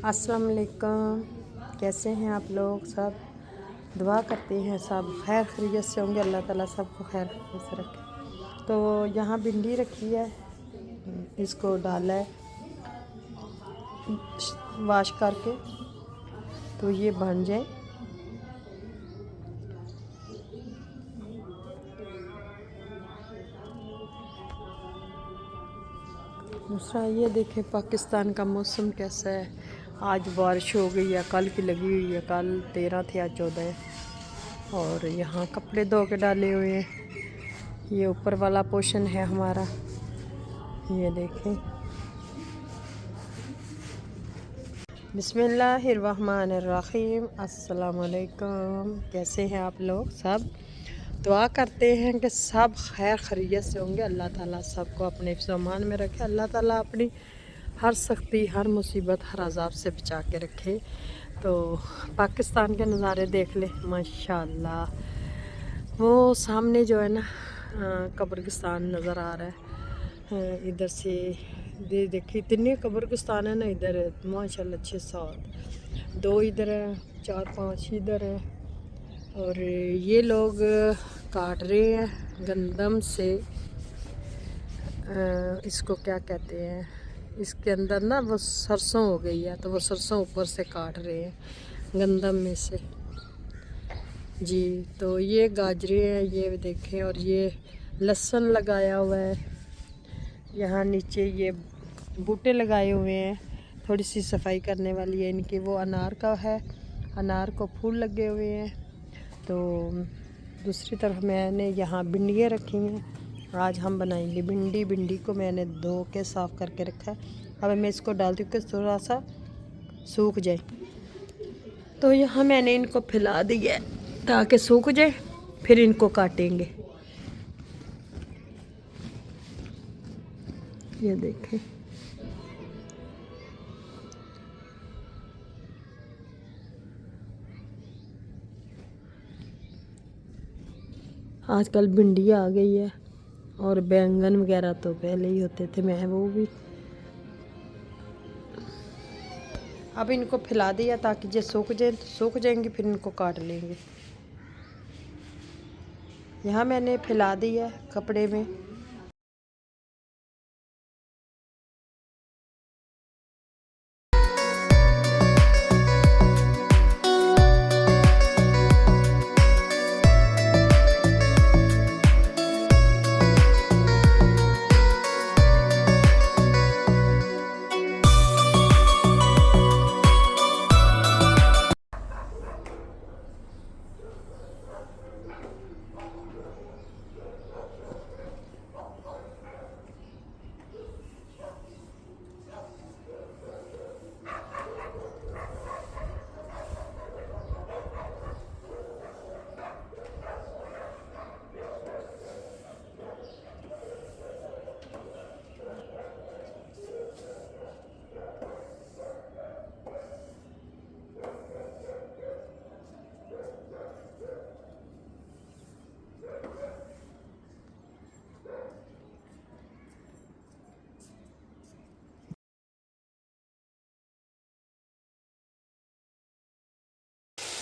अस्सलाम वालेकुम। कैसे हैं आप लोग सब? दुआ करते हैं सब खैर खैरियत से होंगे। अल्लाह ताला सबको खैर खैरियत से रखे। तो यहाँ भिंडी रखी है, इसको डाला है वाश करके तो ये बन जाए। दूसरा ये देखें पाकिस्तान का मौसम कैसा है। आज बारिश हो गई है, कल की लगी हुई है। कल 13 थे, आज 14 है। और यहाँ कपड़े धो के डाले हुए हैं। ये ऊपर वाला पोर्शन है हमारा, ये देखें। बिस्मिल्लाहिर्रहमानिर्रहीम। अस्सलाम वालेकुम। कैसे हैं आप लोग सब? दुआ करते हैं कि सब खैर खैरियत से होंगे। अल्लाह ताला सबको अपने हिफ्ज़-ओ-अमान में रखे। अल्लाह ताला अपनी हर सख्ती, हर मुसीबत, हर अज़ाब से बचा के रखे। तो पाकिस्तान के नज़ारे देख ले माशाल्लाह। वो सामने जो है ना कब्रिस्तान नज़र आ रहा है। इधर से देखिए इतने कब्रिस्तान है ना इधर माशाल्लाह 6-7, 2 इधर है, 4-5 इधर है। और ये लोग काट रहे हैं गंदम से। इसको क्या कहते हैं, इसके अंदर ना वो सरसों हो गई है, तो वो सरसों ऊपर से काट रहे हैं गंदम में से जी। तो ये गाजरे हैं, ये देखें। और ये लहसुन लगाया हुआ है। यहाँ नीचे ये बूटे लगाए हुए हैं, थोड़ी सी सफाई करने वाली है इनकी। वो अनार का है, अनार को फूल लगे हुए हैं। तो दूसरी तरफ मैंने यहाँ भिंडियाँ रखी हैं। आज हम बनाएंगे भिंडी। भिंडी को मैंने धो के साफ़ करके रखा है। अब मैं इसको डालती हूँ कि थोड़ा सा सूख जाए। तो यहाँ मैंने इनको फैला दिया है ताकि सूख जाए, फिर इनको काटेंगे। ये देखें, आजकल भिंडी आ गई है और बैंगन वगैरह तो पहले ही होते थे, मैं वो भी। अब इनको फैला दिया ताकि जो सूख जाए, तो सूख जाएंगे, फिर इनको काट लेंगे। यहाँ मैंने फैला दिया कपड़े में।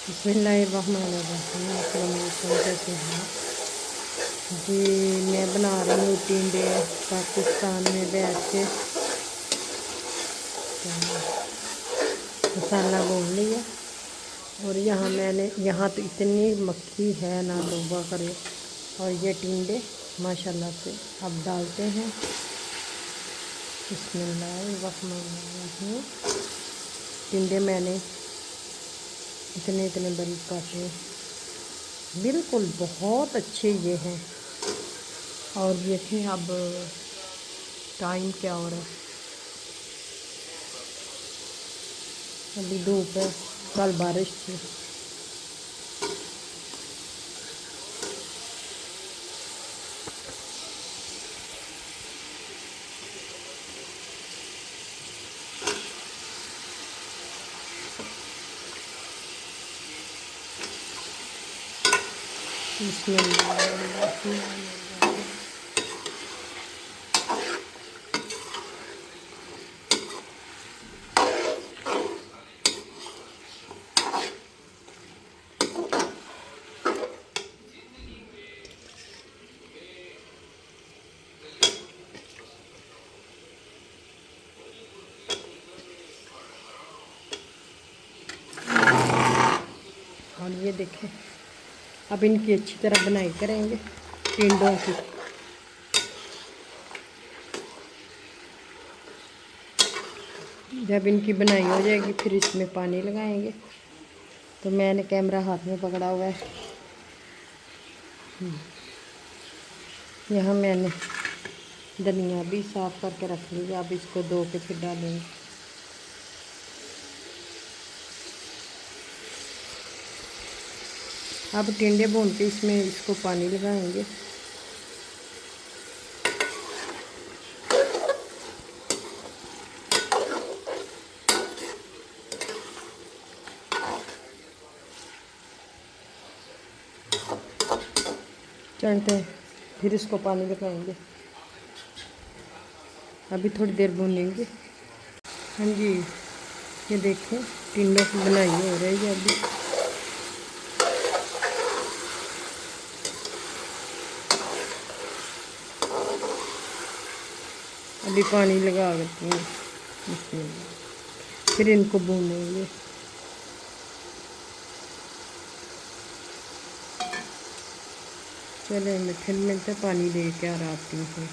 बिस्मिल्लाहिर्रहमानिर्रहीम। कैसे हैं जी? मैं बना रही हूँ टिंडे पाकिस्तान में बैठ के। मसाला भून लिया। और यहाँ मैंने, यहाँ तो इतनी मक्खी है ना तौबा करे। और ये टिंडे माशाल्लाह से अब डालते हैं। बिस्मिल्लाहिर्रहमानिर्रहीम। टिंडे मैंने इतने इतने बरीक काटे, बिल्कुल बहुत अच्छे ये हैं। और देखें अब टाइम क्या हो रहा है, अभी धूप है, कल बारिश थी। बिस्मिल्लाह। और ये देखें, अब इनकी अच्छी तरह बनाई करेंगे टिंडों की। जब इनकी बनाई हो जाएगी फिर इसमें पानी लगाएंगे। तो मैंने कैमरा हाथ में पकड़ा हुआ है। यहाँ मैंने धनिया भी साफ़ करके रख लिया, अब इसको धो के फिर डालेंगे। अब टिंडे भून के इसमें इसको पानी लगाएंगे। चलते हैं फिर इसको पानी लगाएंगे। अभी थोड़ी देर भूनेंगे। हाँ जी, ये देखें टिंडों की बनाई हो रही है अभी। अभी पानी लगा देते हैं इसमें, फिर इनको भूनेंगे। चले मैं फिर मिलते पानी दे के आ आती हूँ।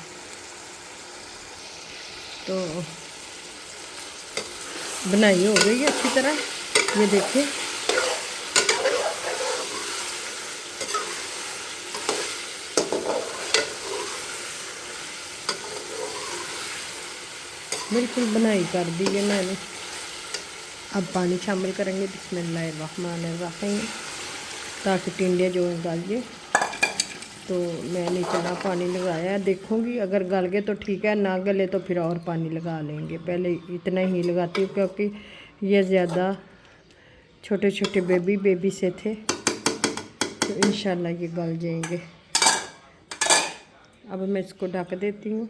तो बनाई हो गई है अच्छी तरह, ये देखिए। बिल्कुल बनाई कर दी है मैंने। अब पानी शामिल करेंगे बिस्मिल्लाहिर्रहमानिर्रहीम, ताकि टिंडे जो है गल जाए। तो मैंने इतना पानी लगाया, देखूँगी अगर गल गए तो ठीक है, ना गले तो फिर और पानी लगा लेंगे। पहले इतना ही लगाती हूँ क्योंकि ये ज़्यादा छोटे छोटे बेबी से थे, तो इंशाल्लाह ये गल जाएंगे। अब मैं इसको ढक देती हूँ।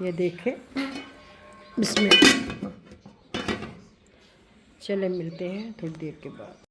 ये देखें बिस्मिल्लाह। चले मिलते हैं थोड़ी देर के बाद।